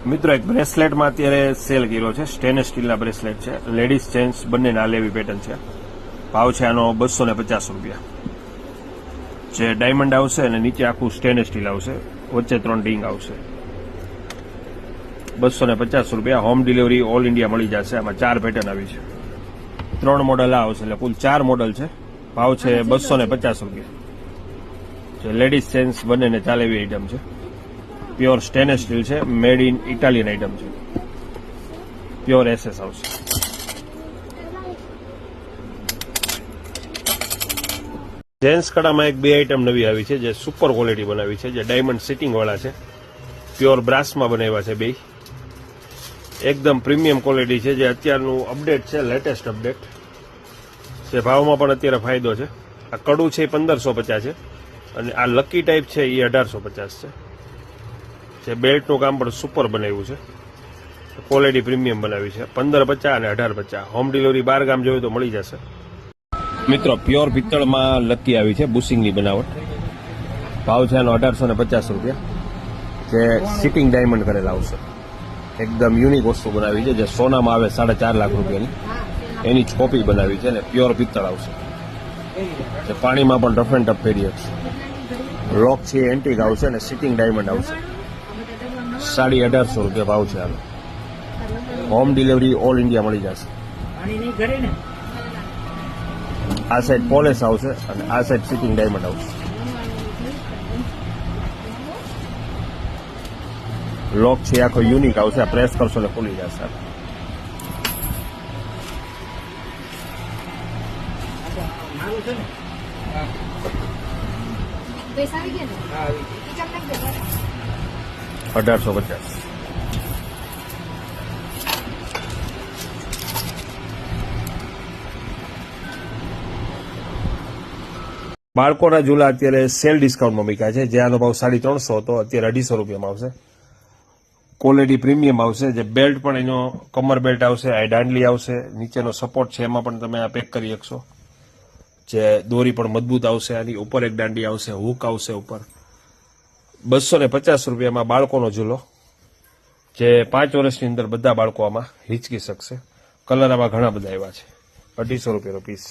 મિત્રો એક બ્રેસલેટમાં અત્યારે સેલ કર્યો છે, સ્ટેનલેસ સ્ટીલના બ્રેસલેટ છે, લેડીઝ જેન્ટ્સ બંને ના લેવી પેટર્ન છે. ભાવ છે આનો 250 રૂપિયા. જે ડાયમંડ આવશે અને નીચે આખું સ્ટેનલેસ સ્ટીલ આવશે, વચ્ચે 3 ડીંગ આવશે. 250 રૂપિયા. હોમ ડિલિવરી ઓલ ઇન્ડિયા મળી જશે. આમાં 4 પેટર્ન આવી છે, 3 મોડલ આવશે, એટલે કુલ 4 મોડલ છે. ભાવ છે 250 રૂપિયા. જે લેડીઝ જેન્ટ્સ બંનેને ચાલે એવી આઈટમ છે. પ્યોર સ્ટેનલેસ સ્ટીલ છે, મેડ ઇન ઇટાલિયન આઈટમ છે. પ્યોર એસએસ આવશે. જેન્ટ્સ કડામાં એક 2 આઈટમ નવી આવી છે, જે સુપર ક્વોલિટી બનાવી છે, જે ડાયમંડ સિટિંગ વાળા છે. પ્યોર બ્રાસમાં બનાવ્યા છે બે. એકદમ પ્રીમિયમ ક્વોલિટી છે, જે અત્યારનું અપડેટ છે, લેટેસ્ટ અપડેટ છે. ભાવમાં પણ અત્યારે ફાયદો છે. આ કડું છે એ 1550 છે અને આ લકી ટાઈપ છે એ 1850 છે. જે બેલ્ટનું કામ પણ સુપર બનાવ્યું છે, ક્વોલિટી પ્રીમિયમ બનાવી છે. 1550 અને 1850. હોમ ડિલિવરી 12 ગામ જોઈએ તો મળી જશે. મિત્રો પ્યોર પિત્તળમાં લકી આવી છે, બુશિંગની બનાવટ. ભાવ છે આનો 1850 રૂપિયા. જે સિટિંગ ડાયમંડ કરેલા આવશે. એકદમ યુનિક વસ્તુ બનાવી છે, જે સોનામાં આવે 4.5 લાખ રૂપિયાની એની જ કોપી બનાવી છે અને પ્યોર પિત્તળ આવશે. જે પાણીમાં પણ રફ એન્ડ ટફ ફેરી શકશે. લોક છે એન્ટિક આવશે અને સિટિંગ ડાયમંડ આવશે. 1850 રૂપિયા ભાવ છે આનો. હોમ ડિલિવરી ઓલ ઇન્ડિયા મળી જશે. આ સાઈડ પોલિશ આવશે અને આ સાઈડ સિટિંગ ડાયમંડ આવશે. લોક છે આખો યુનિક આવશે. આ પ્રેસ કરશો એટલે ખુલી જશે. $1850. બાળકોના ઝૂલા અત્યારે સેલ ડિસ્કાઉન્ટમાં મૂક્યા છે. જે આનો ભાવ 350 હતો, અત્યારે 250 રૂપિયામાં આવશે. ક્વોલિટી પ્રીમિયમ આવશે. જે બેલ્ટ પણ એનો કમર બેલ્ટ આવશે, આ દાંડલી આવશે, નીચેનો સપોર્ટ છે એમાં પણ તમે આ પેક કરી શકશો. જે દોરી પણ મજબૂત આવશે. આની ઉપર એક દાંડી આવશે, હુક આવશે ઉપર. 250 રૂપિયામાં બાળકોનો ઝૂલો, જે 5 વર્ષની અંદર બધા બાળકો આમાં હિંચકી શકશે. કલર આમાં ઘણા બધા આવ્યા છે. 250 રૂપિયાનો પીસ.